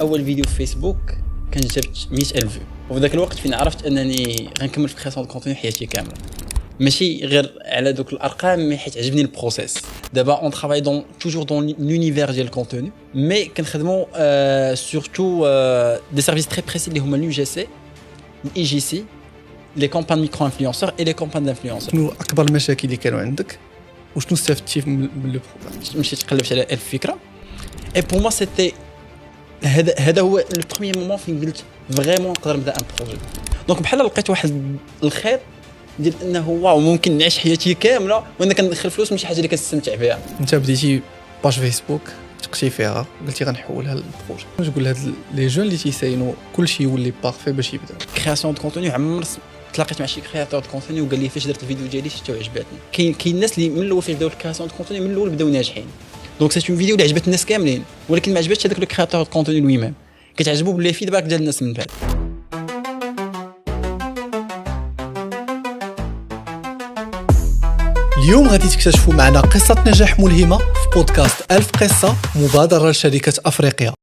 اول فيديو في فيسبوك كان جبت 100,000 فيو، وفي ذاك الوقت فين عرفت انني غنكمل في كرياسيون دو كونتوني حياتي كامله، ماشي غير على دوك الارقام، مي حيت عجبني البروسيس. دابا اون ترافاي دون توجور دون لونيفير ديال الكونتوني، مي كنخدموا سورتو دي سيرفيس تري بريسي اللي هما اليو جي سي، الاي جي سي، لي كومبان ميكرو انفلونسور اي لي كومبان دانفلونسور. شنو اكبر المشاكل اللي كانوا عندك وشنو استفدتي من لو بروغرام؟ مشيت تقلبت على 1000 فكره، اي بور موا سيتي هذا هو لو بروميير مومون فين قلت فريمون نقدر نبدا ان بروجي. دونك بحال لقيت واحد الخير ديال انه واو ممكن نعيش حياتي كامله وانا كندخل فلوس ماشي حاجه اللي كنستمتع بها. انت بديتي باج فيسبوك تقتي فيها قلتي غنحولها للبروجي، واش تقول لهاد لي جون اللي تيساينوا كلشي يولي بارفي باش يبدا كرياسيون دو كونتوني؟ عمر تلاقيت مع شي كرياتور دو كونتوني وقال لي فاش درت الفيديو ديالي شفتو عجباتني. كاين الناس اللي من الاول فاش بداو الكرياسيون دو كونتوني من الاول بداو ناجحين، دونك سيت اون فيديو اللي عجبت الناس كاملين، ولكن ما عجبتش هذاك لو كرياتور دو كونتوني لوي ميم، كتعجبو باللي فيدباك ديال الناس من بعد. اليوم غادي تكتشفوا معنا قصة نجاح ملهمة في بودكاست 1000 قصة، مبادرة لشركة أفريقيا.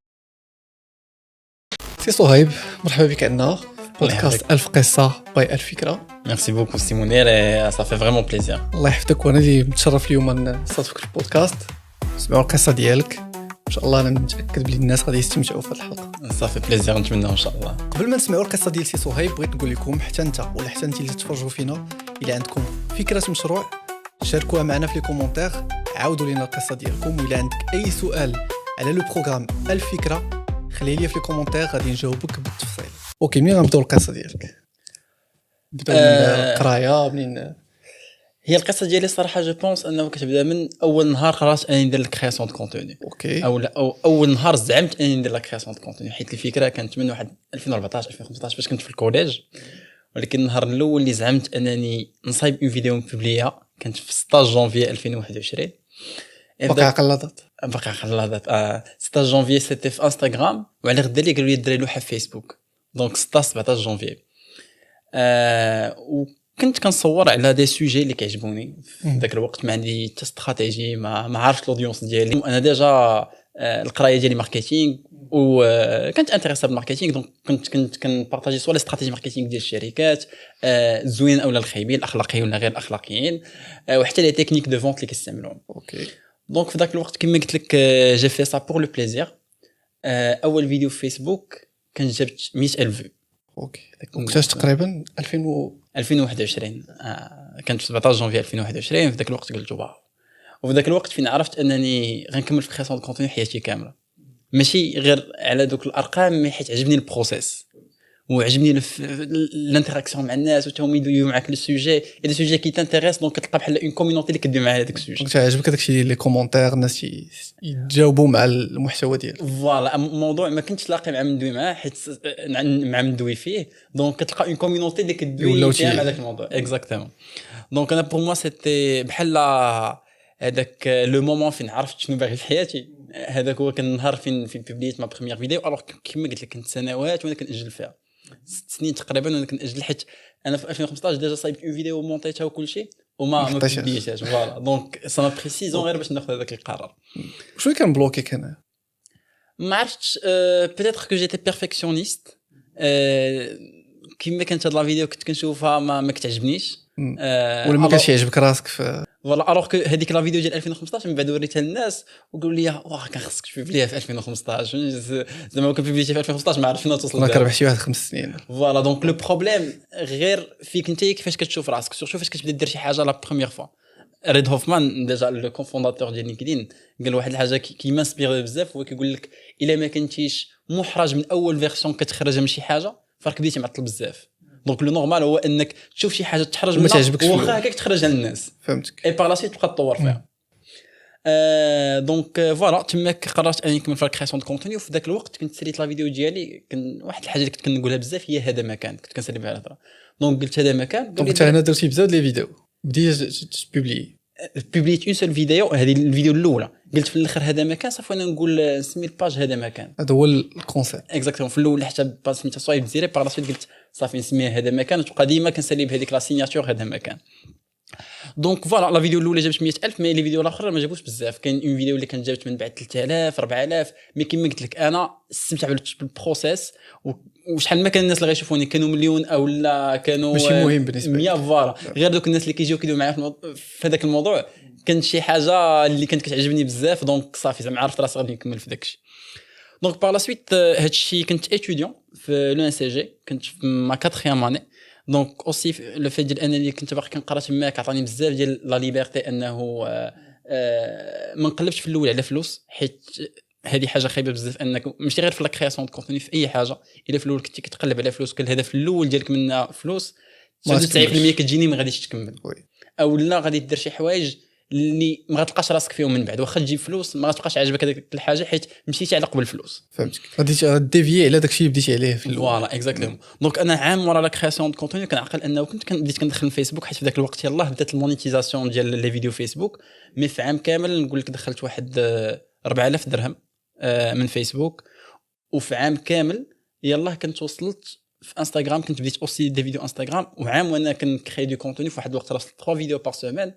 سي صهيب، مرحبا بك عندنا بودكاست 1000 قصة باي الفكرة. ميرسي بوكو سي مونير، سا في فريمون بليزير. الله يحفظك، وانا اللي متشرف اليوم نستضيفك في البودكاست، نسمعوا القصة ديالك ان شاء الله. انا متاكد بلي الناس غادي يستمتعوا في هذه الحلقة. صافي بليزير، نتمنى ان شاء الله. قبل ما نسمعوا القصة ديال سي صهيب بغيت نقول لكم حتى انت ولا حتى انت اللي تتفرجوا فينا، الا عندكم فكرة مشروع شاركوها معنا في لي كومونتير، عاودوا لنا القصة ديالكم، ولا عندك اي سؤال على لو بروغرام الفكرة خليه لي في لي كومونتير غادي نجاوبك بالتفصيل. اوكي، منين غنبداو القصة ديالك؟ نبداو من القراية منين؟ هي القصه ديالي صراحه جو بونس انه كتبدا من اول نهار قررت انني ندير الكرياسيون دو كونتوني. اوكي، او اول نهار زعمت انني ندير الكرياسيون دو كونتوني، حيت الفكره كانت من واحد 2014 2015 فاش كنت في الكوليج. ولكن النهار الاول اللي زعمت انني نصايب اون فيديو مبوبليا كانت في 16 جونفي 2021. باقي عقلات 16 جونفي سيتي في انستغرام، وعلى غدا لي قالوا لي ديري لوحه في فيسبوك، دونك 16 17 جونفي. وكنت كنصور على دي سوجي اللي كيعجبوني في ذاك الوقت، ما عندي حتى استراتيجي، ما عارفش الاودينس ديالي. انا ديجا القرايه ديالي ماركتينغ، وكنت انتريسا بالماركتينغ، دونك كنت كنبارطاجي سوا لي استراتيجي ماركتينغ ديال الشركات، زوين اولا الخايبين، الاخلاقيين ولا غير الاخلاقيين، وحتى لي تكنيك دو فونت اللي كيستعملوهم. اوكي، دونك في ذاك الوقت كما قلت لك جي في سا بور لو بليزير. اول فيديو في فيسبوك كان جبت 100,000 فيو. اوكي، وقتاش تقريبا 2021 كانت في 17 جونفي 2021. في ذاك الوقت قلت واو، وفي ذاك الوقت فين عرفت انني غنكمل في كرياسيون دو كونتوني حياتي كامله، ماشي غير على دوك الارقام، مي حيت عجبني البروسيس وعجبني الانتراكسيون مع الناس، وتهم يدويو معاك لو سوجي، لي سوجي كي تانتيريس، دونك كتلقى بحال اون كوميونيتي اللي كدوي معاها هذاك السوجي. كنت عجبك داكشي ديال لي كومونتير، الناس يتجاوبوا مع المحتوى ديالك. فوالا، موضوع ما كنتش لاقي مع مندوي معاه، حيت مع مندوي فيه، دونك كتلقى اون كوميونيتي اللي كدوي فيها مع داك الموضوع. اكزاكتومون. دونك انا بور موا سيتي بحال هذاك لو مومون فين عرفت شنو باغي في حياتي. هذاك هو كان النهار فين بوبليت ما بروميير فيديو. الوغ كيما قلت لك كنت سنوات وانا كنأجل فيها، 6 سنين تقريبا وانا كنأجل، حيت انا في 2015 ديجا صايبت اون فيديو ومونطيتها وكل شيء وما بوبليتهاش. فوالا، دونك سا ما بريسيزون غير باش ناخذ هذاك القرار. شنو كان بلوكيك هنا؟ ما عرفتش، بيتيتر كو جيتي بيرفكسيونيست. كيما كانت هاد لا فيديو كنت كنشوفها ما كتعجبنيش، ولا ما كانش يعجبك راسك في فوالا. الوغ كو هذيك لا فيديو ديال 2015 من بعد وريتها للناس وقالوا لي واه كان خصك تبوبليها في 2015. زعما كان بوبليتي في 2015 ما عرفت فين توصل. انا كربح شي واحد 5 سنين. فوالا، دونك لو بروبليم غير فيك انت كيفاش كتشوف راسك، سورتو فاش كتبدا دير شي حاجه لا بروميير فوا. ريد هوفمان ديجا لو كونفونداتور ديال لينكدين قال واحد الحاجه كي مانسبيري بزاف، هو كيقول لك الا ما كنتيش محرج من اول فيرسيون كتخرجها من شي حاجه فرك بديتي معطل بزاف. دونك لو نورمال هو انك تشوف شي حاجه تحرج منها واخا هكاك تخرجها للناس، فهمتك، اي باغ لا سيت تبقى تطور فيها. دونك فوالا تماك قررت اني نكمل في الكرياسيون دو كونتوني. وفي ذاك الوقت كنت ساليت لا فيديو ديالي، كان واحد الحاجه اللي كنت كنقولها بزاف هي هذا مكان، كنت كنسالي بها الهضره. دونك قلت هذا مكان. دونك انت هنا درتي بزاف لي فيديو، بديت تبوبلي بوبليت اون سول فيديو، هذه الفيديو الاولى. قلت في الاخر هذا مكان، صافي انا نقول نسمي الباج هذا مكان. هذا هو الكونسيبت اكزاكتومون. في الاول حتى باج سميتها صايب ديري، باغ لا سويت قلت صافي نسميها هذا مكان، وتبقى ديما كنسالي بهذيك لا سيناتور هذا مكان. دونك فوالا لا فيديو الاولى جابت 100,000 مي لي فيديو الاخرى ما جابوش بزاف. كاين اون فيديو اللي كانت جابت من بعد 3000 4000 مي كيما قلت لك انا استمتع بالبروسيس وشحال ما كان الناس اللي غيشوفوني كانوا مليون او لا كانوا ماشي مهم بالنسبه لي 100 فوالا غير دوك الناس اللي كيجيو كيدويو معايا في هذاك الموضوع كانت شي حاجه اللي كانت كتعجبني بزاف دونك صافي زعما عرفت راسي غادي نكمل في داكشي. دونك باغ لا سويت هادشي كنت اتيديون في لو ان سي جي كنت في ما 4 اني دونك اوسي لو في ديال انني كنت باقي كنقرا تماك عطاني بزاف ديال لا ليبرتي انه ما نقلبش في الاول على فلوس حيت هذه حاجه خايبه بزاف انك ماشي غير في لا كرياسيون دو كونتوني في اي حاجه الا في الاول كنتي كتقلب على فلوس كل الهدف الاول ديالك منها فلوس 90% كتجيني ما غاديش تكمل او لا غادي دير شي حوايج اللي ما غتلقاش راسك فيهم من بعد واخا تجيب فلوس ما غتبقاش عاجبك هذيك الحاجه حيت مشيتي على قبل الفلوس فهمتك غادي ديفيي على داكشي اللي بديتي عليه في فوالا اكزاكتومون. دونك انا عام ورا لا كرياسيون دو كونتوني كنعقل انه كنت بديت كندخل الفيسبوك حيت في ذاك الوقت يلاه بدات المونيتيزاسيون ديال لي فيديو فيسبوك مي في عام كامل نقول لك دخلت واحد 4000 درهم من فيسبوك وفي عام كامل يلاه كنت وصلت في انستغرام كنت بديت اوسي دي فيديو انستغرام وعام وانا كنكري دو كونتوني في واحد الوقت وصلت 3 فيديو بار سيمين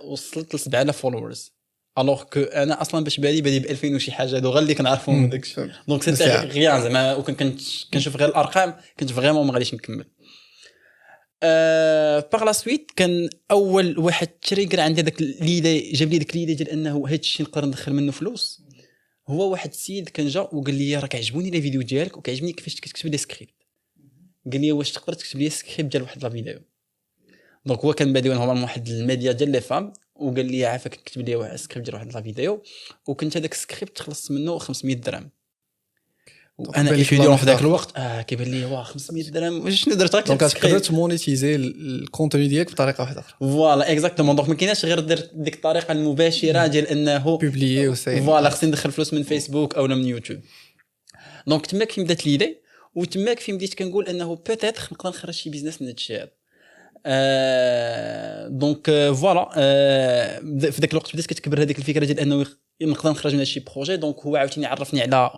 وصلت ل 7000 فولورز الوغ كو انا اصلا باش بادي ب 2000 وشي حاجه هادو غير اللي كنعرفهم من داكشي دونك سيتي غيان زعما وكنت كنشوف غير الارقام كنت فريمون ما غاديش نكمل. باغ لا سويت كان اول واحد تريغر عندي داك ليدي جاب لي ديك ليدي ديال انه هاد الشيء نقدر ندخل منه فلوس. هو واحد السيد كان جا وقال لي راك عجبوني لي فيديو ديالك وكيعجبني كيفاش كتكتب لي سكريبت قال لي واش تقدر تكتب لي سكريبت ديال واحد لا فيديو. دونك هو كان بادي نورمالمون واحد الميديا ديال لي فام وقال لي عافاك كتب لي واحد سكريبت ديال واحد لا فيديو وكنت هذاك السكريبت خلصت منه 500 درهم وانا ايتيديون في ذاك الوقت كيبان لي واه 500 درهم واش درت هكا دونك تقدر تمونيتيزي الكونتوني ديالك بطريقه واحده اخرى فوالا اكزاكتومون دونك ما كايناش غير دير ديك الطريقه المباشره ديال انه بوبليي وسايل فوالا خصني ندخل فلوس من فيسبوك او من يوتيوب. دونك تماك فين بدات ليدي وتماك فين بديت كنقول انه بوتيتر نقدر نخرج شي بيزنس من هادشي هذا. دونك فوالا في ذاك الوقت بدات كتكبر هذيك الفكره ديال انه نقدر نخرج من هادشي بروجي. دونك هو عاوتاني عرفني على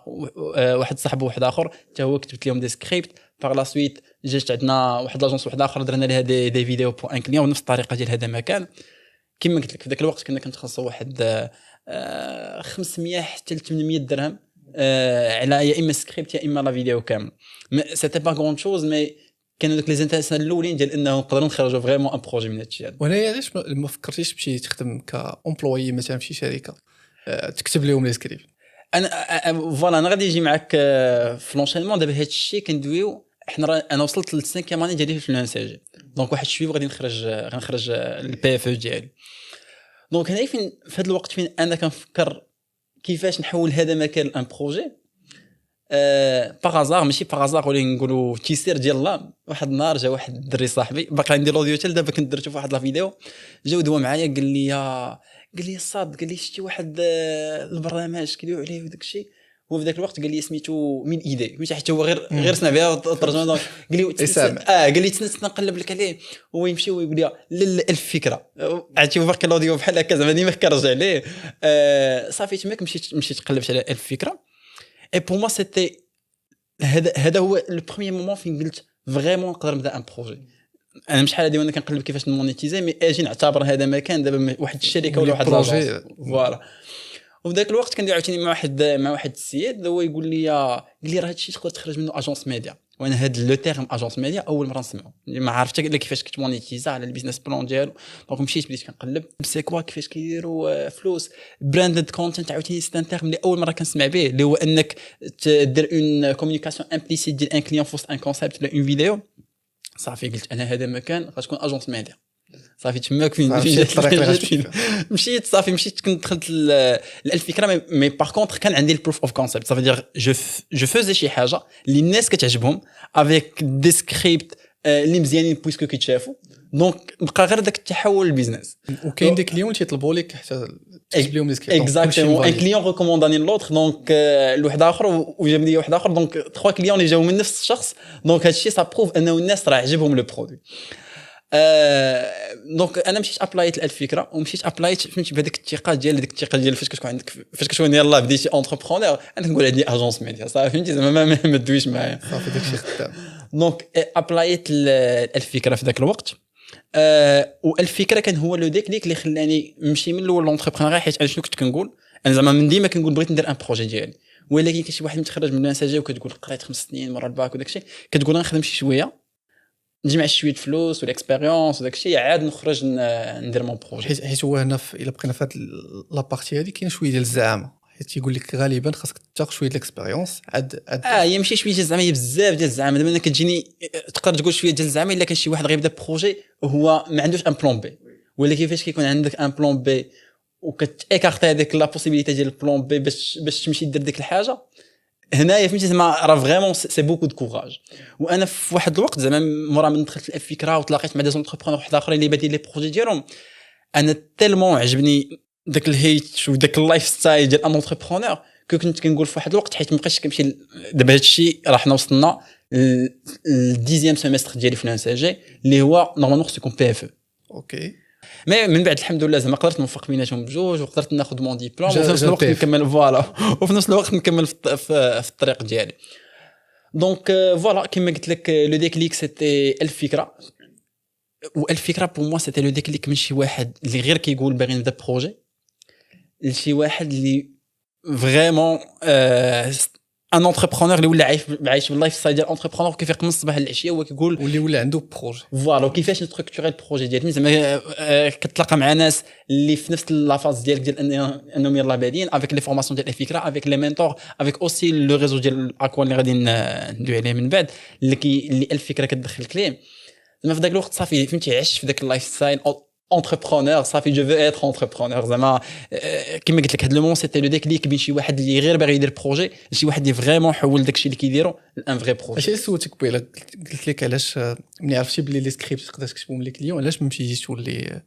واحد صاحبه واحد اخر حتى هو كتبت لهم دي سكريبت باغ لا سويت جات عندنا واحد لاجونس واحد اخر درنا لها دي فيديو بو ان كليون بنفس الطريقه ديال هذا مكان كما قلت لك في ذاك الوقت كنا كنتخلصوا واحد 500 حتى 800 درهم على يا اما سكريبت يا اما لا فيديو كامل. سيتي با غون شوز مي كانوا دوك لي زانتيريسون الاولين ديال انه نقدروا نخرجوا فريمون ان بروجي من هادشي هذا. وهنايا علاش ما فكرتيش تمشي تخدم كامبلوي مثلا في شي شركه تكتب لهم لي سكريبت؟ انا فوالا انا غادي نجي معاك في لونشينمون دابا هادشي كندويو حنا انا وصلت للسانكيام اني ديالي في الان سي جي دونك واحد شويه غادي نخرج البي اف ديالي. دونك هنا فين في هذا الوقت فين انا كنفكر كيفاش نحول هذا مكان لان بروجي باغازار ماشي باغازار ولا نقولوا تيسير ديال الله. واحد النهار جا واحد الدري صاحبي باقي عندي الاوديو حتى دابا كنت درتو في واحد لا فيديو جا دوا معايا قال لي صاد قال لي شتي واحد البرنامج كيدويو عليه وداك الشيء. هو في ذاك الوقت قال لي سميتو من ايدي ماشي حتى هو غير سمع بها الترجمه. قال لي قال لي تنقلب لك عليه هو يمشي ويقول لي الف فكره عرفتي باقي الاوديو بحال هكا زعما ديما كنرجع عليه. صافي تماك مشيت قلبت على الف فكره. اي بور موا سيتي هذا هو لو بروميير مومون فين قلت فريمون نقدر نبدا ان بروجي. انا مش حال هادي وانا كنقلب كيفاش نمونيتيزي مي اجي نعتبر هذا مكان دابا واحد الشركه ولا واحد بروجي فوالا. وفي ذاك الوقت كندير عاوتاني مع واحد السيد هو يقول لي راه هادشي تقدر تخرج منه اجونس ميديا. وانا هاد لو تيرم اجونس ميديا اول مره نسمعو ما عرفتش كيفاش كتمونيتيزا على البيزنس بلان ديالو. دونك مشيت بديت كنقلب سي كوا كيفاش كيديروا فلوس براندد كونتنت. عاوتاني سي ان تيرم اللي اول مره كنسمع به اللي هو انك دير اون كومونيكاسيون امبليسيت ديال ان كليون فوسط ان كونسيبت ولا اون فيديو. صافي قلت انا هذا مكان غتكون اجونس ميديا. صافي تماك فين مشيت صافي مشيت كنت دخلت الفكره مي باغ كونطخ كان عندي البروف اوف كونسيبت. صافي دير جو فوزي شي حاجه اللي الناس كتعجبهم افيك دي سكريبت اللي مزيانين بويسكو كيتشافوا. دونك بقى غير داك التحول للبيزنس. وكاين دي كليون تيطلبوا لك حتى تكتب لهم دي سكريبت اكزاكتومون ان كليون ريكومونداني لوطخ. دونك لواحد اخر وجاب لي واحد اخر. دونك 3 كليون اللي جاو من نفس الشخص. دونك هادشي سا بروف انه الناس راه عجبهم لو برودوي. دونك انا مشيت ابلايت الفكره ومشيت ابلايت فهمتي بهذيك الثقه ديال فاش كتكون عندك فاش كتكون يلاه بديتي اونتربرونور انا كنقول عندي اجونس ميديا صافي فهمتي زعما ما تدويش معايا صافي داكشي خدام. دونك ابلايت الفكره في ذاك الوقت والفكره كان هو لو ديكليك اللي خلاني نمشي من الاول لونتربرونور، حيت انا شنو كنت كنقول، انا زعما من ديما كنقول بغيت ندير ان بروجي ديالي، ولكن كاين شي واحد متخرج من الانساجي وكتقول قريت 5 سنين مره الباك وداكشي، كتقول نخدم شي شويه نجمع شويه فلوس والاكسبيريونس وداكشي عاد نخرج ندير مون بروجي. حيت هو هنا الا بقينا في هاد لابارتي هذه كاين شويه ديال الزعامه، حيت تيقول لك غالبا خاصك تاخذ شويه ديال الاكسبيريونس عاد هي ماشي شويه ديال الزعامه، هي بزاف ديال الزعامه. دابا انا كتجيني تقدر تقول شويه ديال الزعامه الا كان شي واحد غيبدا بروجي وهو ما عندوش ان بلان بي، ولكن كيفاش كيكون عندك ان بلان بي وكتيكارتي هذيك لا بوسيبيليتي ديال البلان بي باش تمشي دير ديك الحاجه، هنايا فهمتي زعما راه فريمون سي بوكو دو كوراج. وانا في واحد الوقت زعما مورا من دخلت الفكره وتلاقيت مع دي زونتربرونور واحد اخرين اللي بادين لي بروجي ديالهم، انا تيلمون عجبني داك الهيت وداك اللايف ستايل ديال ان اونتربرونور كنت كنقول في واحد الوقت، حيت مابقيتش كنمشي دابا هذا الشيء راه حنا وصلنا الديزيام سيمستر ديالي في الانساجي اللي هو نورمالمون خصو يكون بي اف اوكي. مي من بعد الحمد لله زعما قدرت نوفق بيناتهم بجوج وقدرت ناخذ مون ديبلوم وفي نفس الوقت نكمل فوالا وفي نفس الوقت نكمل في الطريق ديالي. دونك فوالا كما قلت لك لو ديكليك سيتي الفكره، والفكره بور موا سيتي لو ديكليك من شي واحد اللي غير كيقول باغي نبدا بروجي لشي واحد اللي فريمون ان اونتربرونور اللي ولا عايش باللايف ستايل ديال اونتربرونور، كيفيق من الصباح للعشيه هو كيقول واللي ولا عنده بروجي فوالا وكيفاش نستركتوري البروجي ديالك. زعما كتلاقى مع ناس اللي في نفس لافاز ديالك ديال انهم يلاه بادين افيك لي فورماسيون ديال الفكره افيك لي مينتور افيك اوسي لو ريزو ديال اكوا اللي غادي ندوي عليه من بعد اللي الفكره كتدخلك ليه. زعما في ذاك الوقت صافي فهمتي عشت في ذاك اللايف ستايل entrepreneur صافي جو فو اتر entrepreneur. زعما كما قلت لك هذا لو مون سيتي لو ديكليك بين شي واحد اللي غير باغي يدير بروجي لشي واحد اللي فريمون حول داكشي اللي كيديرو لان فري بروجي. اش سولتك قبيله قلت لك علاش ملي عرفتي بلي لي سكريبت تقدر تكتبهم لي كليون علاش ما مشيتيش تولي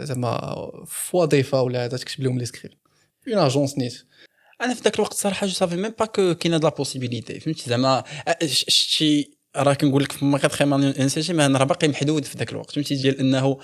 زعما في وظيفه ولا هذا تكتب لهم لي سكريبت اون اجونس نيت؟ انا في ذاك الوقت صراحه جو سافي ميم با كاينه لا بوسيبيليتي فهمتي زعما شتي راه كنقول لك ما كتخيم انساجي ما انا راه باقي محدود في ذاك الوقت فهمتي ديال انه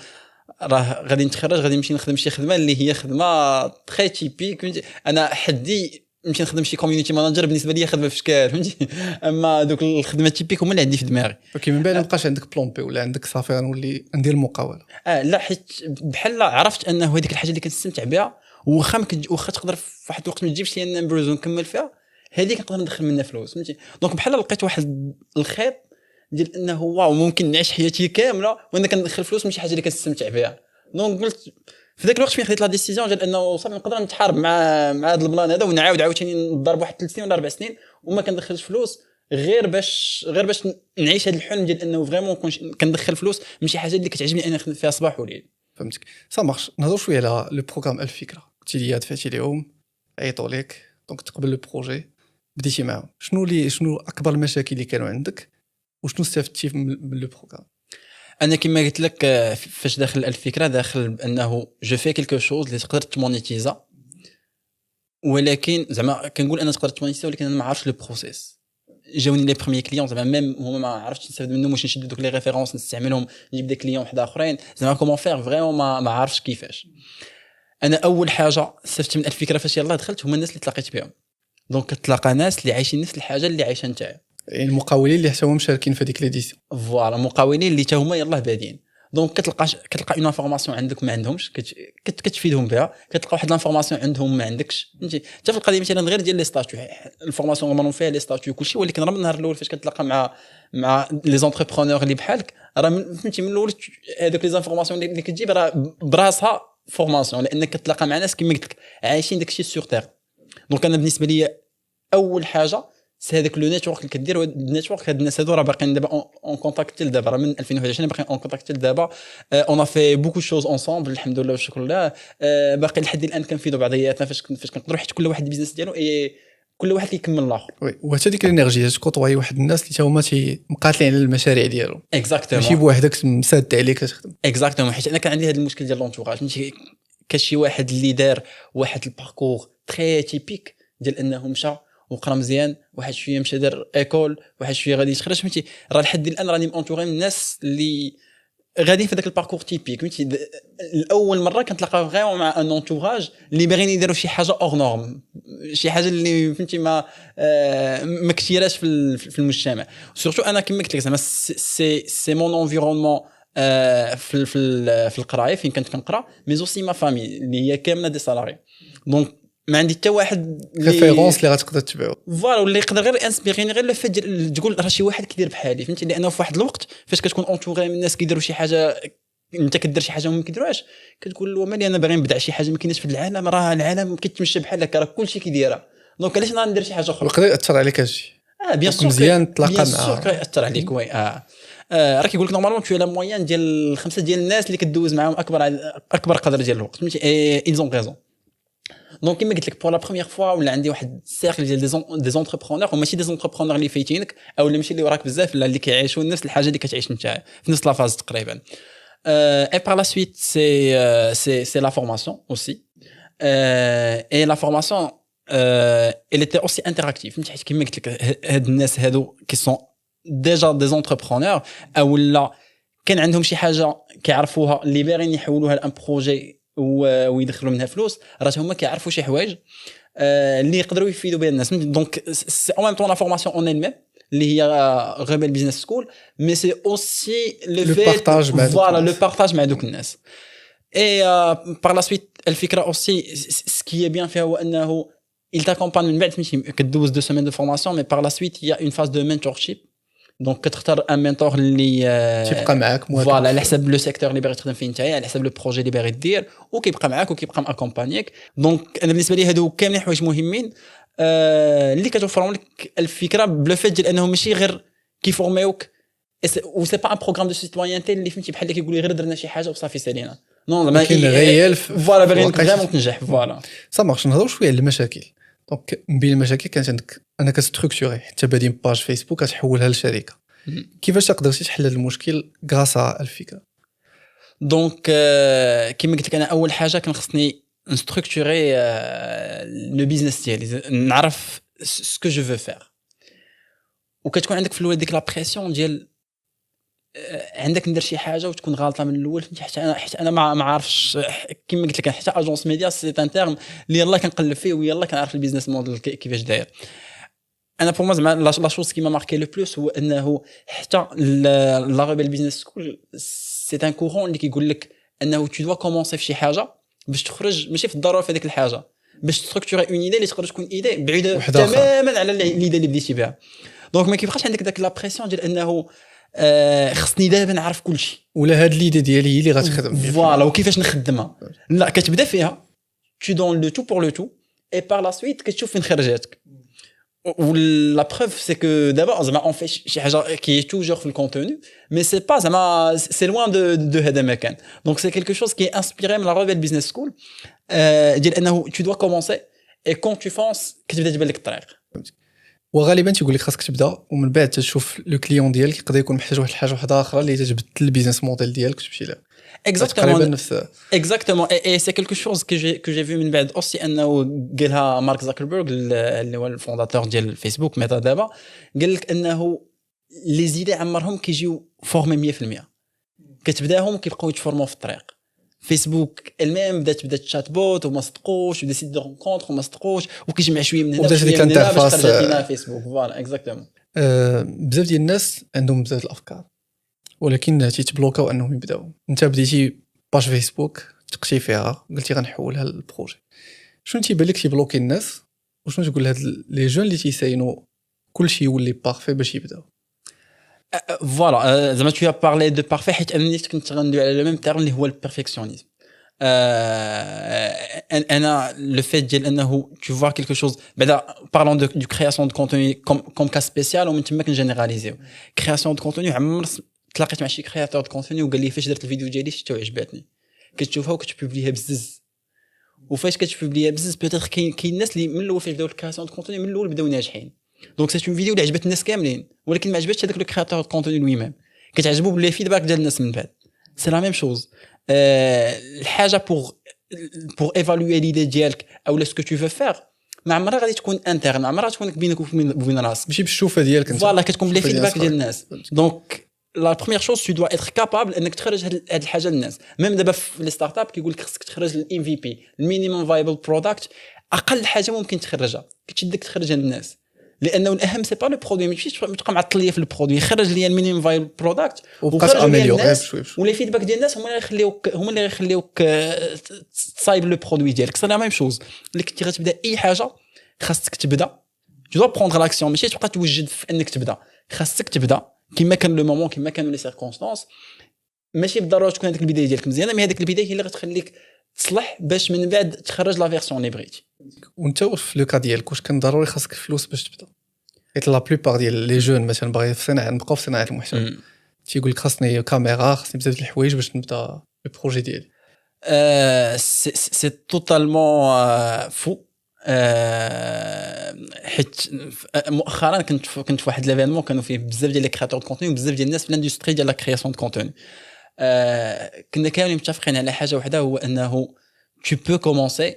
راه غادي نتخرج غادي نمشي نخدم شي خدمه اللي هي خدمه تري تيبيك. انا حدي نمشي نخدم شي كوميونيتي مانجر بالنسبه لي خدمه في شكال فهمتي، اما دوك الخدمه تيبيك هما اللي عندي في دماغي. اوكي من بعد ما بقاش عندك بلان بي ولا عندك صافي نولي ندير المقاوله؟ لا حيت بحال عرفت انه هذيك الحاجه اللي كنستمتع بها واخا تقدر في واحد الوقت ما تجيبش لي النمبرز ونكمل فيها هذيك نقدر ندخل منها فلوس فهمتي. دونك بحال لقيت واحد الخيط ديال انه واو ممكن نعيش حياتي كامله وانا كندخل فلوس من شي حاجه اللي كنستمتع بها. دونك قلت في ذاك الوقت فين خديت لا ديسيزيون ديال انه صافي نقدر نتحارب مع هذا البلان هذا ونعاود عاوتاني نضرب واحد 3 سنين ولا 4 سنين وما كندخلش فلوس غير باش نعيش هذا الحلم ديال انه فريمون كندخل فلوس من شي حاجه اللي كتعجبني انا نخدم فيها صباح وليل. فهمتك سا مارش. نهضروا شويه على لو بروغرام الفكره. قلت لي دفعتي لهم عيطوا لك دونك تقبل لو بروجي بديتي معاهم. شنو اكبر المشاكل اللي كانوا عندك وشنو استفدتي من لو بروغرام؟ انا كما قلت لك فاش داخل الفكره داخل بانه جو في كيلكو شوز اللي تقدر تمونيتيزا، ولكن زعما كنقول انا تقدر تمونيتيزا ولكن انا ما عرفتش لو بروسيس. جاوني لي بروميي كليون زعما ميم هما ما عرفتش نستافد منهم واش نشد دوك لي ريفيرونس نستعملهم نجيب دي كليون واحد اخرين زعما كومون فير فريمون ما عرفتش كيفاش. انا اول حاجه استفدت من الفكره فاش يلاه دخلت هما الناس اللي تلاقيت بهم. دونك كتلاقى ناس اللي عايشين نفس الحاجه اللي عايشها نتايا، يعني المقاولين اللي حتى هما مشاركين في هذيك ليديسيون. فوالا مقاولين اللي حتى هما يلاه بادين. دونك كتلقى اون انفورماسيون عندك ما عندهمش كتفيدهم بها، كتلقى واحد الانفورماسيون عندهم ما عندكش فهمتي. حتى في القضيه مثلا غير ديال لي ستاتيو الفورماسيون نورمالمون فيها لي ستاتيو كلشي، ولكن راه من النهار الاول فاش كتلاقى مع لي زونتربرونور اللي بحالك راه فهمتي من الاول هذوك لي انفورماسيون اللي كتجيب راه براسها فورماسيون، لانك كتلاقى مع ناس كما قلت لك عايشين داكشي سور تير. دونك انا بالنسبه لي اول حاجه سي هذاك لو نيتورك اللي كدير. النيتورك هاد الناس هادو راه باقيين دابا اون كونتاكت تيل دابا، راه من 2021 باقيين اون كونتاكت تيل دابا. اون في بوكو شوز اونصومبل الحمد لله والشكر لله. باقي لحد الان كنفيدوا بعضياتنا فاش كنقدروا، حيت كل واحد البيزنس ديالو كل واحد كيكمل الاخر. وي وحتى ديك الانرجي تكوطوي واحد الناس اللي هما مقاتلين على المشاريع ديالهم اكزاكتومون، ماشي بوحدك مساد عليك تخدم. اكزاكتومون، حيت انا كان عندي هذا المشكل ديال لونتوراج. فهمتي كاين شي واحد اللي دار واحد الباركور تري تيبيك ديال انه مشى وقرا مزيان، واحد شويه مشى دار ايكول، واحد شويه غادي يتخرج فهمتي. راه لحد الان راني مونطوري من الناس اللي غاديين في ذاك الباركور تيبيك فهمتي. الاول مره كنتلاقى فريمون مع ان اونتوراج اللي باغيين يديروا شي حاجه اور نورم، شي حاجه اللي فهمتي ما كثيراش في المجتمع. سورتو انا كما قلت لك زعما سي مون انفيرونمون في القرايه فين كنت كنقرا مي اوسي ما فامي اللي هي كامله دي سالاري دونك ما عندي حتى واحد ريفيرونس اللي غتقدر تتبعو فوالا ولا يقدر غير انسبيريني غير لو فات تقول راه شي واحد كيدير بحالي فهمتي لانه في واحد الوقت فاش كتكون اونتوري من الناس كيديروا شي حاجه انت كدير شي حاجه وما كيديروهاش كتقول ومالي انا باغي نبدع شي حاجه ما كايناش في العالم راه العالم كيتمشى بحال هكا راه كلشي كيديرها دونك علاش انا ندير شي حاجه اخرى ويقدر ياثر عليك هادشي بيان سور مزيان تلاقى بيان مع سور ياثر عليك وي راه كيقول لك نورمالمون تو لا موين ديال 5 ديال الناس اللي كدوز معاهم اكبر قدر ديال الوقت فهمتي اي زون غيزون دونك كيما قلت لك بور لا بروميير فوا ولا عندي واحد السيركل ديال دي زونتربرونور وماشي دي زونتربرونور اللي فايتينك او اللي ماشي اللي وراك بزاف لا اللي كيعيشوا نفس الحاجه اللي كتعيش انت في نفس لا فاز تقريبا et par la suite c'est la formation aussi et la formation elle était aussi interactive فهمتي حيت كيما قلت لك هاد الناس هادو كي سون ديجا دي زونتربرونور او لا كان عندهم شي حاجه كيعرفوها اللي باغيين يحولوها لان بروجي ويدخلوا منها فلوس راه هما كيعرفوا شي حوايج اللي يقدروا يفيدوا بها الناس دونك سي اون ميم طون لا فورماسيون اون elle-même اللي هي غيبل بيزنس سكول مي سي اوسي لو فيت فوالا لو بارطاج مع دوك الناس اي بار لا سويت الفكره اوسي سكي بيان فيها هو انه il t'accompagne من بعد فهمتي كدوز 2 سيمين دو فورماسيون مي بار لا سويت il y a une phase de mentorship دونك كتختار ان مينتور اللي تيبقى معاك فوالا على حسب لو سيكتور اللي باغي تخدم فيه نتايا على حسب لو بروجي اللي باغي دير وكيبقى معاك وكيبقى ماكومبانيك دونك انا بالنسبه لي هادو كاملين حوايج مهمين اللي كتوفرهم لك الفكره بلو فيت ديال انهم ماشي غير كيفورميوك و سي با ان بروغرام دو سيتويانتي اللي فهمتي بحال اللي كيقول لي غير درنا شي حاجه وصافي سالينا نون زعما كاين غيال فوالا باغيين فريمون تنجح فوالا صا مارش نهضروا شويه على المشاكل دونك من بين المشاكل كانت عندك انك ستركتوري حتى بادي باج فيسبوك كتحولها لشركه كيفاش قدرتي تحل هذا المشكل غراسا الفكره دونك كيما قلت لك انا اول حاجه كان خصني نستركتوري لو بيزنس ديالي نعرف سكو جو فو فير وكتكون عندك في الاول ديك لا بريسيون ديال عندك ندير شي حاجه وتكون غلطه من الاول فهمتي حتى انا ما عارفش كيما قلت لك حتى اجونس ميديا سي ان تيرم اللي يلاه كنقلب فيه ويلاه كنعرف البيزنس موديل كيفاش داير انا بور موا زعما لا شوز كي ما ماركي لو بلوس هو انه حتى لا ريبل بيزنس سكول سي ان كورون اللي كيقول لك انه تو دوا كومونسي في شي حاجه باش تخرج ماشي في الضروره في هذيك الحاجه باش تستركتوري اون ايدي اللي تقدر تكون ايدي بعيده تماما على الايدي اللي بديتي بها دونك ما كيبقاش عندك داك لا بريسيون ديال انه خصني دابا نعرف كل شيء ولا هاد ليدي ديالي هي اللي غتخدم فوالا وكيفاش نخدمها لا كتبدا فيها tu donnes le tout pour le tout et par la suite كتشوف فين خرجاتك la preuve c'est que d'abord on fait شي حاجه qui est toujours في le contenu mais c'est pas c'est loin de هذا المكان donc c'est quelque chose qui est inspiré من la Rebel Business School ديال انه tu dois commencer et quand tu fonces كتبدا تبان لك الطريق وغالبا تيقول لك خاصك تبدا ومن بعد تشوف لو كليون ديالك يقدر يكون محتاج واحد الحاجه واحده اخرى اللي تجبد البيزنس موديل ديالك تمشي لها exactement et c'est quelque chose que j'ai vu من بعد aussi انه قالها مارك زاكربيرغ اللي هو الفونداتور ديال فيسبوك ميتا دابا قال لك انه لي زيدي عمرهم كيجيو فورمي 100% كتبداهم وكيبقاو يتفورموا في الطريق فيسبوك الميم بدات تشات بوت وما صدقوش ودا سيت دو رونكونتر وما صدقوش وكيجمع شويه من هنا وشويه من هنا باش ترجع لنا فيسبوك فوالا اكزاكتومون بزاف ديال الناس عندهم بزاف الافكار ولكن تيتبلوكاو انهم يبداو انت بديتي باج فيسبوك تقتي فيها قلتي غنحولها للبروجي شنو تيبان لك تيبلوكي الناس وشنو تقول لهاد لي جون اللي تيساينوا كلشي يولي بارفي باش يبداو فوالا زعما tu as parlé de parfait حيت انني كنت غندوي على لو ميم تيرم اللي هو البيرفكسيونيزم انا لو فيت ديال انه tu vois quelque chose بعدا parlons de création de contenu comme cas spécial ومن تما كنجينيراليزيو création de contenu عمر تلاقيت مع شي كرياتور د كونتوني وقال لي فاش درت الفيديو ديالي شفتها وعجباتني كتشوفها وكتبوبليها بزز وفاش كتبوبليها بزز بوتيتر كاين الناس اللي من الاول فاش بداو الكرياسيون د كونتوني من الاول بداو ناجحين دونك سي اون فيديو اللي عجبت الناس كاملين ولكن ما عجبتش هذاك لو كرياتور د كونتوني لوي ميم كتعجبو باللي فيدباك ديال الناس من بعد سي لا ميم شوز الحاجه بور ايفالوي ليدي ديالك او سكو تو فو فير ما عمرها غادي تكون انترن عمرها تكون بينك وبين راسك ماشي بالشوفه ديالك انت فوالا كتكون بلي فيدباك ديال الناس دونك لا بروميير شوز tu dois être capable انك تخرج هاد الحاجه للناس ميم دابا في لي ستارت اب كيقول لك خصك تخرج الام في بي المينيمم فايبل برودكت اقل حاجه ممكن تخرجها كتشدك تخرجها للناس لانه الاهم سي با لو برودوي، ماشي تبقى معطل ليا في البرودوي، خرج ليا المينيمم فايبل برودكت وبقات اميليوري بشوي بشوي، ولي فيدباك ديال الناس هما اللي غيخليوك تصايب لو برودوي ديالك. سي لا ميم شوز اللي كنتي غتبدا اي حاجه خاصك تبدا، تو دو بروندر لاكسيون، ماشي تبقى توجد في انك تبدا، خاصك تبدا كما كان لو مومون كما كانوا لي سيركونستانس. ماشي بالضروره تكون هذيك البدايه ديالك مزيانه، مي هذيك البدايه هي اللي غتخليك تصلح باش من بعد تخرج لا فيرسيون اللي بغيتي. وانت في لو كا ديالك واش كان ضروري خاصك الفلوس باش تبدا؟ حيت لا بلوبار ديال لي جون مثلا باغي في صناعه، نبقاو في صناعه المحتوى، تيقول لك خاصني كاميرا، خاصني بزاف د الحوايج باش نبدا البروجي ديالي. سي توتالمون فو. حيت مؤخرا كنت في واحد ليفينمون كانوا فيه بزاف ديال لي كرياتور دو كونتوني وبزاف ديال الناس في الاندستري ديال لا كرياسيون دو كونتوني. كنا كاملين متفقين على حاجه واحده، هو انه tu peux commencer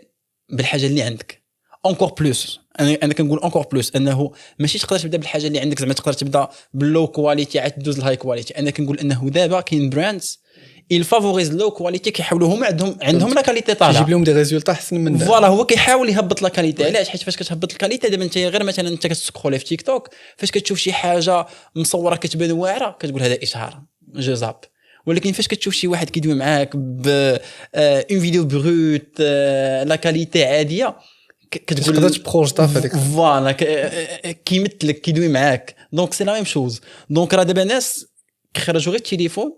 بالحاجه اللي عندك encore plus. انا كنقول encore plus انه ماشي تقدر تبدا بالحاجه اللي عندك، زعما تقدر تبدا باللو كواليتي عاد تدوز الهاي كواليتي. انا كنقول انه دابا كاين براندز il favorise لو كواليتي، كيحاولوا هما عندهم لا كاليتي طالعه، يجيب لهم دي ريزولطا احسن من فوالا. هو كيحاول يهبط لا كاليتي. علاش؟ حيت فاش كتهبط الكاليتي دابا انت غير مثلا انت كتسكرولي في تيك توك، فاش كتشوف شي حاجه مصوره كتبان واعره كتقول هذا اشهار جو زاب، ولكن فاش كتشوف شي واحد كيدوي معاك ب اون فيديو بروت لا كاليتي عاديه كتقول تقدر تبروجتا في هذيك فوالا كيمثلك كيدوي معاك. دونك سي لا ميم شوز. دونك راه دابا ناس كيخرجوا غير التليفون،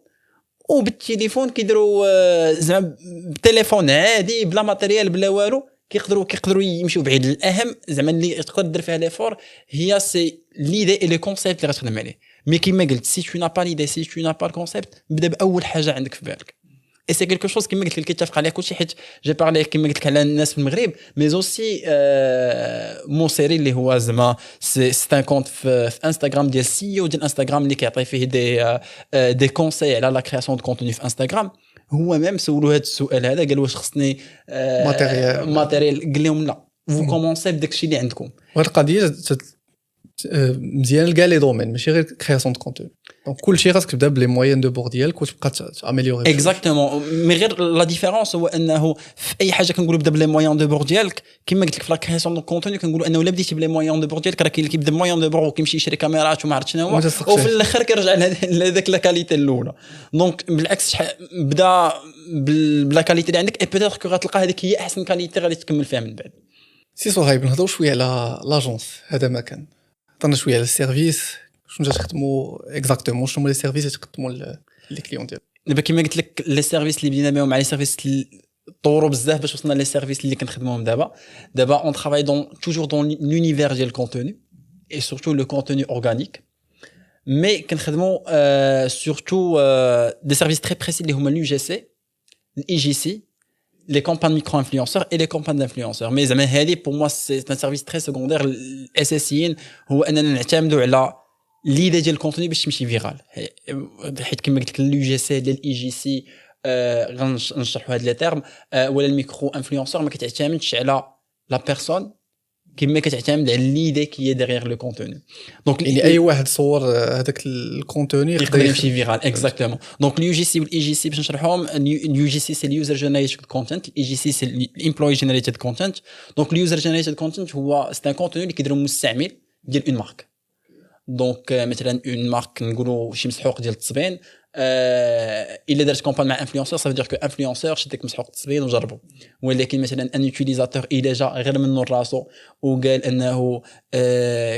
وبالتليفون كيديروا زعما بالتليفون عادي بلا ماتيريال بلا والو، كيقدروا يمشيو بعيد. الاهم زعما اللي تقدر دير فيها ليفور هي سي ليدي اي لو كونسيبت اللي غتخدم عليه. مي كيما قلت سي تو نا با ليدي، سي تو نا با الكونسيبت، بدا باول حاجه عندك في بالك. اي سي كيلكو شوز كيما قلت لك كيتفق عليها كلشي، حيت جي بارلي كيما قلت لك على الناس في المغرب، مي زوسي مون سيري اللي هو زعما سي ان كونت في انستغرام ديال سي او ديال انستغرام اللي كيعطي فيه دي كونساي على لا كرياسيون دو كونتوني في انستغرام. هو ميم سولو هذا السؤال هذا، قال واش خصني ماتيريال، قال لهم لا، فو كومونسي بداك الشيء اللي عندكم. وهاد القضيه مزيان لكاع لي دومين، ماشي غير كرياسيون دو كونتون. دونك كلشي خاصك تبدا بلي موين دو بور ديالك وتبقى تاميليوري. اكزاكتومون. مي غير لا ديفيرونس هو انه في اي حاجه كنقولوا بدا بلي موين دو بور ديالك، كيما قلت لك في لا كرياسيون دو كونتون كنقولوا انه الا بديتي بلي موين دو بور ديالك راه كاين اللي كيبدا موين دو بور وكيمشي يشري كاميرات وما عرفت شنو هو، وفي الاخر كيرجع لهذاك لا كاليتي الاولى. دونك بالعكس بدا بلا كاليتي اللي عندك، اي بيتيتر كو غتلقى هذيك هي احسن كاليتي غادي تكمل فيها من بعد. سي صهيب، نهضروا شويه على لاجونس. هذا مكان هضرنا شويه على السيرفيس، شنو تخدموا اكزاكتومون، شنو هما لي سيرفيس اللي تقدموا لي كليون ديالكم؟ دابا كيما قلت لك لي سيرفيس اللي بدينا بهم، مع لي سيرفيس طوروا بزاف باش وصلنا لي سيرفيس اللي كنخدموهم دابا اون ترافاي دون توجور دون لونيفير ديال الكونتوني اي سورتو لو كونتوني اورغانيك. مي كنخدموا سورتو دي سيرفيس تري بريسي اللي هما اليو جي سي، الاي جي سي، les campagnes micro-influenceurs et les campagnes d'influenceurs. Mais pour moi, c'est un service très secondaire. الأساسيين هو أننا نعتمدوا على l'idée ديال الكونتوني باش تمشي فيرال. حيت كما قلت لك اليو جي سي ديال الاي جي سي غنشرحوا هاد لي تيرم، ولا الميكرو انفلونسور ما كتعتمدش على لا بيرسون كما كتعتمد على ليدي كي ديغيغ لو كونتوني. دونك يعني اي واحد صور هذاك الكونتوني يقدر يمشي فيرال. اكزاكتومون. دونك اليو جي سي والاي جي سي باش نشرحهم، اليو جي سي سي اليوزر جينيريتد كونتنت، الاي جي سي سي الامبلوي جينيريتد كونتنت. دونك اليوزر جينيريتد كونتنت هو سي ان كونتوني اللي كيديرو مستعمل ديال اون مارك. دونك مثلا اون مارك نقولوا شي مسحوق ديال التصبين، الا درت كومبان مع انفلونسور صافي دير كو انفلونسور شد ديك مسحوق التصبين وجربوا. ولكن مثلا ان يوتيليزاتور الا جا غير منه راسو وقال انه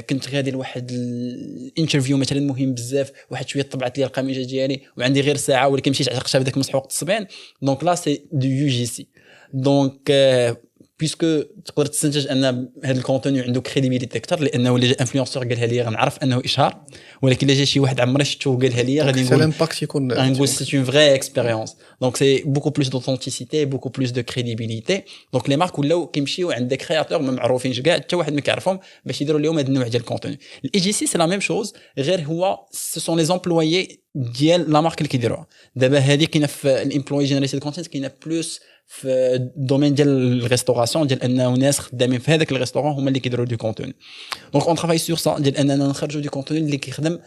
كنت غادي لواحد الانترفيو مثلا مهم بزاف، واحد شويه طبعت لي القميجه ديالي وعندي غير ساعه ولكن مشيت عتقشها بداك مسحوق التصبين، دونك لا سي دو يو جي سي. دونك بيسكو تقدر تستنتج ان هذا الكونتوني عنده كريديبيليتي اكثر، لانه اللي جا انفلونسور قالها لي غنعرف انه اشهار، ولكن الا جا شي واحد عمري شفتو قالها لي غادي نقول الامباكت يكون غنقول سي اون فري اكسبيريونس. دونك سي بوكو بلوس دوثنتيسيتي، بوكو بلوس دو كريديبيليتي. دونك لي مارك ولاو كيمشيو عند دي كرياتور ما معروفينش كاع، حتى واحد ما كيعرفهم باش يديروا لهم هذا النوع ديال الكونتوني. الاي جي سي سي لا ميم شوز، غير هو سو سون لي زومبلويي ديال لا مارك اللي كيديروها. دابا هذه كاينه في الامبلوي جينيريتد كونتنت، كاينه بلوس في الدومين ديال الريستوراسيون، ديال انه ناس خدامين في هذاك الريستورون هما اللي كيديروا دو كونتوني. دونك اون ترافاي سور سا ديال اننا نخرجوا دو كونتوني اللي كيخدم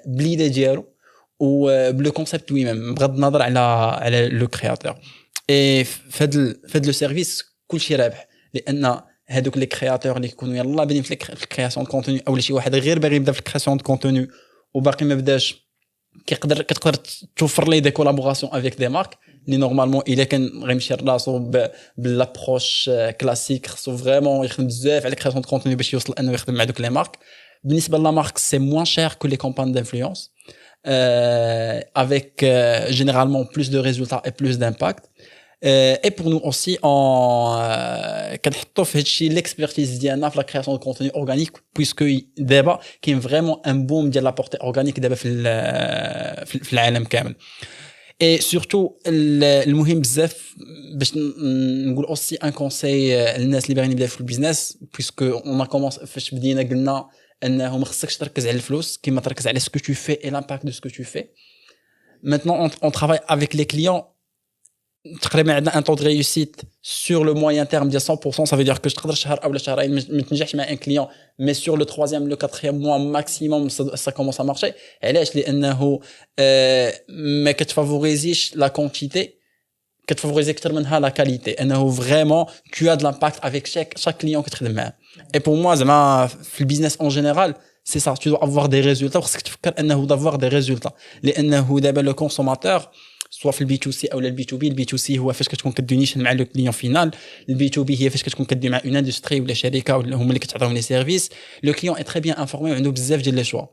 بليده ديالو وبلو كونسيبت وي ميم، بغض النظر على لو كرياتور. اي فهاد لو سيرفيس كلشي رابح، لان هذوك لي كرياتور اللي يكونوا يلا بادين في الكرياسيون دو كونتوني اولا شي واحد غير باغي يبدا في الكرياسيون دو كونتوني وباقي ما بداش كتقدر توفر ليه دي كولابوراسيون افيك دي مارك اللي نورمالمون الا كان غيمشي راسو بالابروش كلاسيك خصو فريمون يخدم بزاف على كرياسيون دو كونتوني باش يوصل انه يخدم مع دوك لي مارك. بالنسبه لا مارك سي موان شير كو لي كامباني دانفلونس avec généralement plus de résultats et plus d'impact. Et pour nous aussi كنحطوا في هادشي l'expertise ديالنا في la création de contenu organique puisque دابا كاين vraiment un boom ديال la portée organique دابا في العالم كامل. Et surtout المهم بزاف باش نقول aussi un conseil للناس اللي باغيين يبداو في البيزنس puisque on a commencé فاش بدينا قلنا انه ما خصكش تركز على الفلوس كيما تركز على ce que tu fais et l'impact de ce que tu fais. Maintenant on travaille avec les clients تقريبا عندنا ان طو دو ريوسيت سور لو موين تيرم ديال 100%. ça veut dire que تقدر شهر اولا شهرين ما تنجحش مع ان كليون مي سور لو 3e لو 4e موا ماكسيموم سا كومونس ا مارشي. علاش؟ لانه ما كتفافوريزيش لا كونتيتي كتفافوريزي اكثر منها لا كاليتي انه فريمون tu as de l'impact avec chaque client كتخدم معاه. et pour moi زعما في البيزنس en général c'est ça, tu dois avoir des résultats خصك تفكر انه d'avoir des résultats لانه دابا لو كونسوماتور سواء في البي تو سي او البي تو بي. البي تو سي هو فاش كتكون كدونيشن مع لو كليون فينال. البي تو بي هي فاش كتكون كدوي مع اون اندستري ولا شركه ولا هما اللي كتعطيهم لي سيرفيس. لو كليون اي تري بيان انفورمي وعنده بزاف ديال لي شوا.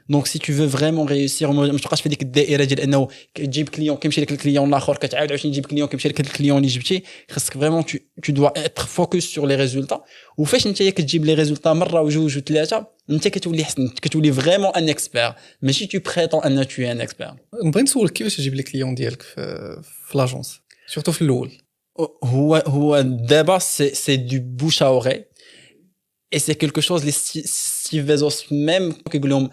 دونك سي تو فو فريمون ريوسير ما تبقاش في ديك الدائره ديال انه تجيب كليون كيمشي لك الكليون الاخر كتعاود عاوتاني تجيب كليون كيمشي لك الكليون اللي جبتي. خاصك فريمون تو دوا اتر فوكس سور لي ريزولتا. وفاش انت كتجيب لي ريزولتا مره وجوج وثلاثه انت كتولي حسن كتولي فريمون ان اكسبير ماشي تو بريتون ان تو ان اكسبير. نبغي نسولك كيفاش تجيب لي كليون ديالك في لاجونس سورتو في الاول. هو دابا سي دو بوش ا اوري اي سي كلكو شوز لي ستيف بيزوس ميم كيقول لهم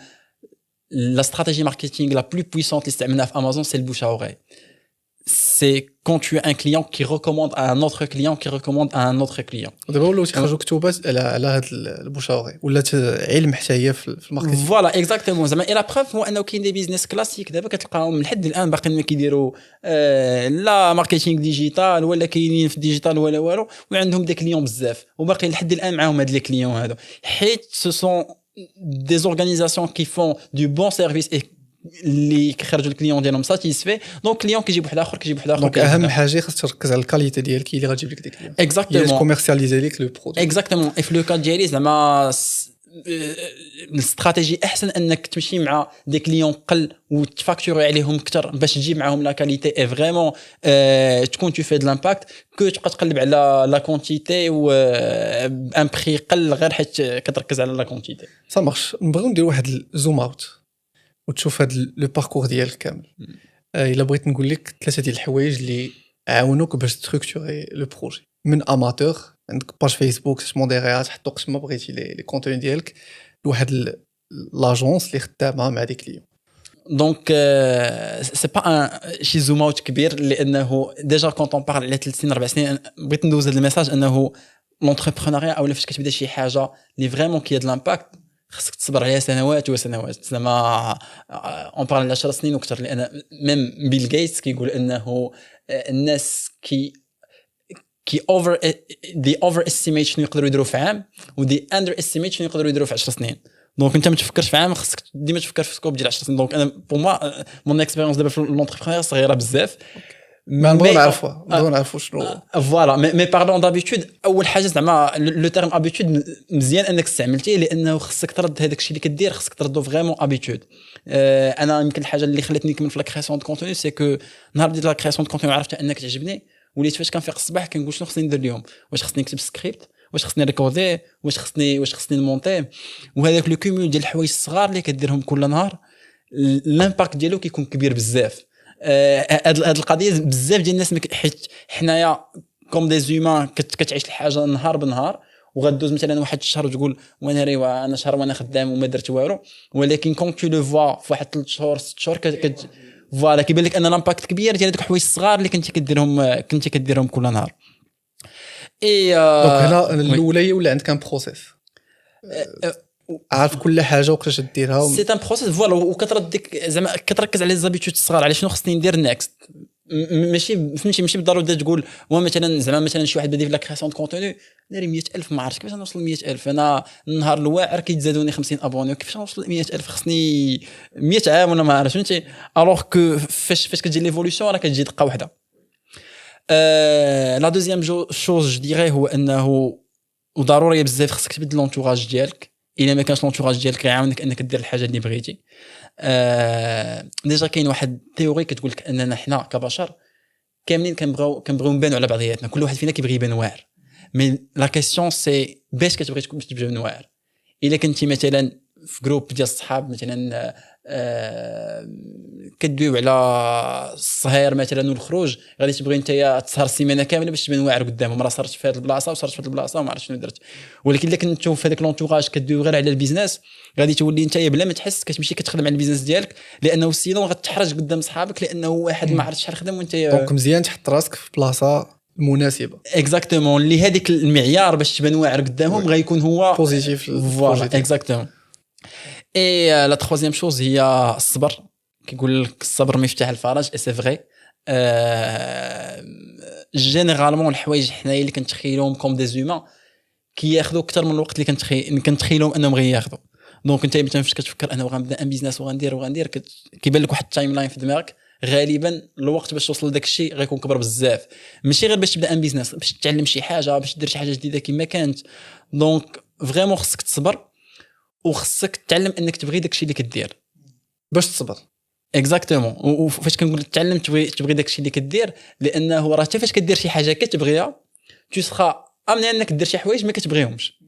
la stratégie marketing la plus puissante اللي استعملناها في Amazon c'est le bouche à oreille. C'est quand tu as un client qui recommande à un autre client qui recommande à un autre client. دابا ولاو تيخرجوا كتوبات على هذا البوش اوري ولات علم حتى هي في الماركتينغ. فوالا اكزاكتومون زعما اي لا بروف هو انه كاين دي بيزنس كلاسيك دابا كتلقاهم لحد الان باقيين ما كيديروا لا ماركتينغ ديجيتال ولا كاينين في الديجيتال ولا والو وعندهم دي كليون بزاف وباقي لحد الان معاهم هاد لي كليون هادو حيت سو سون des organisations qui font du bon service et اللي كيخرجوا الكليون ديالهم ساتيسفي. دونك كليون كيجيب واحد اخر كيجيب واحد اخر. دونك اهم حاجه خاصك تركز على الكاليتي ديالك اللي غتجيب لك ديك الكليون اكزاكتومون كوميرسياليزي ليك لو برودوي. اكزاكتومون في لو كا ديالي زعما الاستراتيجي احسن انك تمشي مع دي كليون قل وتفاكتوري عليهم اكثر باش تجيب معاهم لا كاليتي اي فريمون تكون تو في د لامباكت كو تبقى تقلب على لا كونتيتي و ان بري قل غير حيت كتركز على لا كونتيتي. صا مارش. نبغيو ندير واحد الزوم اوت وتشوف هذا لو باركور ديالك كامل. الا بغيت نقول لك ثلاثه ديال الحوايج اللي عاونوك باش تستركتوري لو بروجي من اماتور عندك باج فيسبوك تموديريها تحط وقت ما بغيتي لي كونتوني ديالك لواحد لاجونس اللي خدامه مع دي كليون. دونك سي با شي زوم اوت كبير لانه ديجا كونط اون بارل على 3 سنين 4 سنين بغيت ندوز هذا الميساج انه لونتربرونيا اولا فاش كتبدا شي حاجه اللي فريمون كي هاد لامباكت خاصك تصبر عليها سنوات وسنوات زعما اون بارل على 10 سنين وكثر. لان ميم بيل غيتس كيقول انه الناس كي اوفر دي اوفر استيميت شنو يقدروا يديروا في عام ودي اندر استيميت شنو يقدروا يديروا في 10 سنين. دونك انت ما تفكرش في عام خاصك ديما تفكر في سكوب ديال 10 سنين. دونك انا بور موا مون اكسبيريونس دابا في لونتربرونيا صغيره بزاف ما نبغيو نعرفوا شنو فوالا مي باردون دابيتود اول حاجه زعما لو تيرم ابيتود مزيان انك استعملتيه لانه خصك ترد هذاك الشيء اللي كدير خصك تردو فريمون ابيتود. انا يمكن الحاجه اللي خلاتني نكمل في لا كرياسيون دو كونتوني سي كو نهار بديت لا كرياسيون دو كونتوني عرفت انك تعجبني وليت فاش كنفيق الصباح كنقول شنو خصني ندير اليوم. واش خصني نكتب سكريبت واش خصني ريكوردي واش خصني نمونطي. وهذاك لو كوميول ديال الحوايج الصغار اللي كديرهم كل نهار الامباكت ديالو كيكون كبير بزاف. هاد القضيه بزاف ديال الناس حيت حنايا كوم دي زومان كتعيش الحاجه نهار بنهار وغدوز مثلا واحد الشهر وتقول وانا ريوا انا شهر وانا خدام وما درت والو. ولكن كون تو لو فوا في واحد 3 شهور 6 شهور فوالا كيبان لك ان لامباكت كبير ديال هذوك الحوايج الصغار اللي كنتي كديرهم كل نهار. اي دونك هنا الاولى ولا عندك ان بروسيس عارف كل حاجه وكيفاش ديرها سي ان بروسيس فوالا وكترد ديك زعما كتركز على لي زابيتود الصغار على شنو خصني ندير نيكست ماشي فهمتي ماشي بالضروره تقول مثلا زعما مثلا شي واحد بدا في لا كرياسيون دو كونتوني داري 100,000 ما عرفتش كيفاش نوصل ل 100,000 انا النهار الواعر كيتزادوني 50 ابوني كيفاش نوصل ل 100,000 خصني 100 عام ولا ما عرفتش فهمتي الوغ كو فاش كتجي ليفولوسيون راه كتجي دقه واحده. لا دوزيام شوز جو ديري هو انه وضروري بزاف خصك تبدل لونتوراج ديالك الا ما كانش لونتوراج ديالك يعاونك انك دير الحاجه اللي بغيتي. ديجا كاين واحد تيوري كتقول لك اننا حنا كبشر كاملين كنبغيو نبانوا على بعضياتنا كل واحد فينا كيبغي يبان واعر مي لا كيسيون سي باش كتبغي تكون باش تبان واعر. الا كنتي مثلا في جروب ديال الصحاب مثلا كدويو على الصهير مثلا والخروج غادي تبغي نتايا تسهر السيمانه كامله باش تبان واعر قدامهم راه صرت في هذه البلاصه وصرت في هذه البلاصه وما عرفت شنو درت. ولكن الا كنتو في هذاك لونتوراج كدويو غير على البيزنس غادي تولي نتايا بلا ما تحس كتمشي كتخدم على البيزنس ديالك لانه سينون غتحرج قدام صحابك لانه واحد ما عرف شحال خدم وانت دونك مزيان تحط راسك في بلاصه مناسبه اكزاكتومون اللي هذيك المعيار باش تبان واعر قدامهم غيكون هو بوزيتيف فوالا اكزاكتومون. اي لا ترويزيام شوز هي الصبر كيقول لك الصبر مفتاح الفرج اي سي فري. جينيرالمون الحوايج حنايا اللي كنتخيلوهم كوم دي زومان كياخذوا اكثر من الوقت اللي كنتخيلوهم انهم غياخذوا. دونك انت مثلا فاش كتفكر انا غنبدا ان بيزنس وغندير كيبان لك واحد التايم لاين في دماغك غالبا الوقت باش توصل لذاك الشيء غيكون كبر بزاف ماشي غير باش تبدا ان بيزنس باش تتعلم شي حاجه باش دير شي حاجه جديده كما كانت. دونك فريمون خصك تصبر وخصك تعلم انك تبغي داكشي اللي كدير باش تصبر اكزاكتومون. وفاش كنقول تعلم تبغي داكشي اللي كدير لانه راه حتى فاش كدير شي حاجه كتبغيها تو سخا امن انك دير شي حوايج ما كتبغيهمش.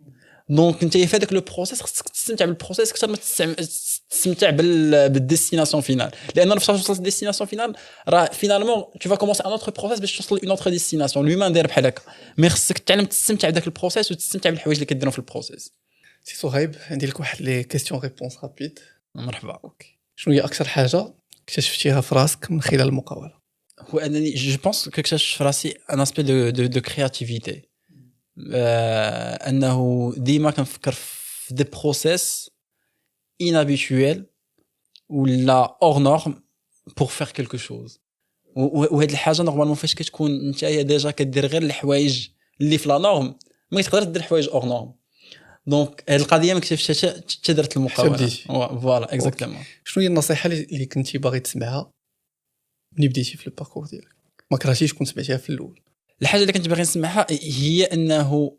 دونك انت في هذاك لو بروسيس خصك تستمتع بالبروسيس اكثر ما تستمتع بالديستيناسيون فينال لان فاش توصل للديستيناسيون فينال راه فينالمون تو فا كومونسي ان اوتر بروسيس باش توصل لون اوتر ديستيناسيون لومان داير بحال هكا مي خصك تعلم تستمتع بداك البروسيس وتستمتع بالحوايج اللي كديرهم في البروسيس. سي صهيب عندي لك واحد لي كيسيون ريبونس رابيد. مرحبا. اوكي شنو هي اكثر حاجه اكتشفتيها في راسك من خلال المقاوله؟ هو انني جو بونس كو اكتشفت في راسي ان اسبي دو كرياتيفيتي انه ديما كنفكر في دي بروسيس inhabituel ولا اور نورم بور فير كلكو شوز. وهاد الحاجه نورمالمون فاش كتكون نتايا ديجا كدير غير الحوايج اللي في لا نورم ما تقدرش دير حوايج اور نورم. دونك هاد القضيه ما كتشفتش حتى درت المقاوله. فوالا اكزاكتومون. شنو هي النصيحه اللي كنتي باغي تسمعها ملي بديتي في الباركور ديالك ما كرهتيش كنت سمعتيها في الاول؟ الحاجه اللي كنت باغي نسمعها هي انه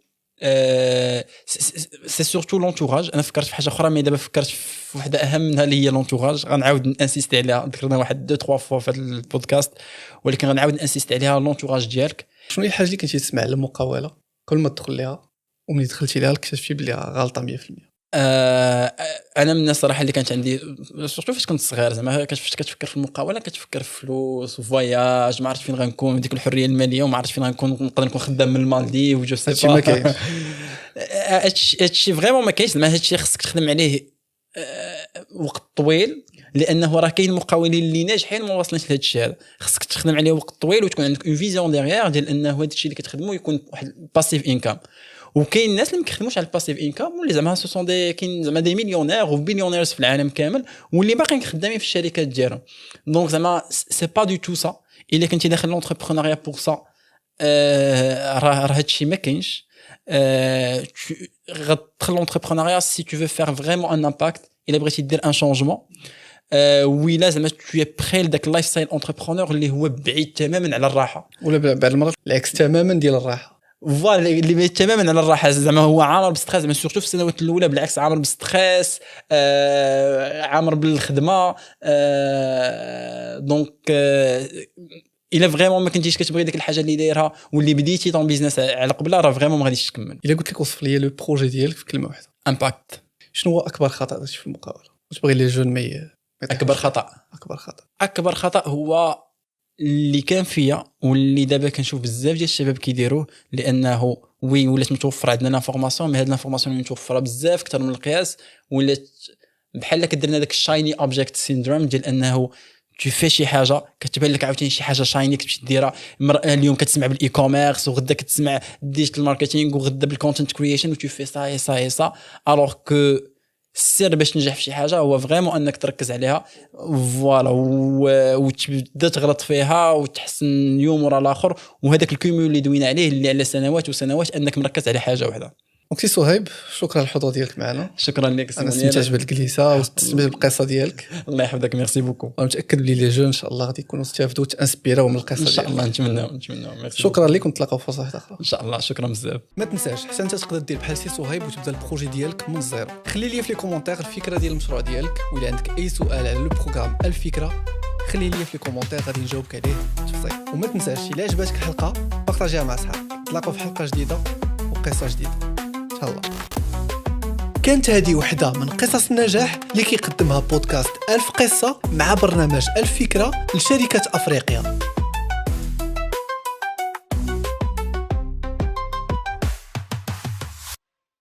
سي سورتو لونتوراج. انا فكرت في حاجه اخرى مي دابا فكرت في وحده اهم منها اللي هي لونتوراج. غنعاود انسيستي عليها ذكرنا واحد 2 3 فوا في هذا البودكاست ولكن غنعاود انسيستي عليها لونتوراج ديالك. شنو هي الحاجه اللي كنتي تسمع على المقاوله كل ما تدخل ليها وملي دخلتي ليها اكتشفتي بلي غلطه 100%؟ انا من الناس صراحه اللي كانت عندي سورتو فاش كنت صغير زعما كتفكر في المقاوله كتفكر في فلوس وفواياج ما عرفتش فين غنكون ديك الحريه الماليه وما عرفتش فين غنكون نقدر نكون خدام من المالديف وجو سي با. ما كاينش هادشي فريمون ما كاينش زعما هادشي خصك تخدم عليه وقت طويل لانه راه كاين مقاولين اللي ناجحين ما واصلينش لهذا الشيء هذا. خصك تخدم عليه وقت طويل وتكون عندك اون فيزيون ديغيير ديال انه هذا الشيء اللي كتخدمو يكون واحد باسيف انكم. وكاين الناس اللي ما كيخدموش على الباسيف انكم واللي زعما سو سون دي كاين زعما دي مليونير وبليونيرز في العالم كامل واللي باقيين خدامين في الشركات ديالهم. دونك زعما سي با دو تو سا. الا كنتي داخل لونتربرونيا بور سا راه هادشي ما كاينش. غتدخل لونتربرونيا سي تو فو فير فريمون ان امباكت الا بغيتي دير ان شونجمون وي لازم تو بري لذاك اللايف ستايل انتربرونور اللي هو بعيد تماما على الراحه ولا بعض المرات العكس تماما ديال الراحه. فوالا اللي بعيد تماما على الراحه زعما هو عامر بالستريس زعما سورتو في السنوات الاولى بالعكس عامر بالستريس عامر بالخدمه. دونك الا فريمون ما كنتيش كتبغي ديك الحاجه اللي دايرها واللي بديتي طون بيزنس على قبلها راه فريمون ما غاديش تكمل. الا قلت لك وصف لي لو بروجي ديالك في كلمه واحده امباكت. شنو هو اكبر خطا درتي في المقاوله وتبغي لي جون ما اكبر خطا هو اللي كان فيا واللي دابا كنشوف بزاف ديال الشباب كيديروه لانه وي ولات متوفر عندنا لافورماسيون مي هاد لافورماسيون متوفره بزاف اكثر من القياس ولات بحال كديرنا داك الشايني اوبجيكت سيندروم ديال انه تو في شي حاجه كتبان لك عاوتاني شي حاجه شايني كتمشي ديرها اليوم كتسمع بالاي كوميرس وغدا كتسمع ديجيتال ماركتينغ وغدا بالكونتنت كرييشن و تو في سا الوغ كو السر باش تنجح في شي حاجه هو فريمون انك تركز عليها فوالا وتبدا تغلط فيها وتحسن يوم ورا الاخر، وهذاك الكيميو اللي دوينا عليه اللي على سنوات وسنوات انك مركز على حاجه واحده. دونك سي صهيب شكرا للحضور ديالك معنا. شكرا لك انا استمتعت بالجلسه واستمتعت بالقصه ديالك. الله يحفظك ميرسي بوكو. وانا متاكد بلي لي جون ان شاء الله غادي يكونوا استافدوا وتانسبيراو من القصه ديالك ان شاء الله. نتمناو شكرا لكم، نتلاقاو في فرصه واحده اخرى ان شاء الله. شكرا بزاف. ما تنساش حتى انت تقدر دير بحال سي صهيب وتبدا البروجي ديالك من الزيرو. خلي لي في لي كومونتير الفكره ديال المشروع ديالك، وإلا عندك اي سؤال على لو بروغرام الفكره خلي لي في لي كومونتير غادي نجاوبك عليه تفصيل. وما تنساش الا عجبتك الحلقه بارطاجيها مع صحابك. نتلاقاو في حلقه جديده وقصه جديده ان شاء الله. كانت هذه وحده من قصص النجاح اللي كيقدمها بودكاست 1000 قصه مع برنامج الفكره لشركه افريقيا.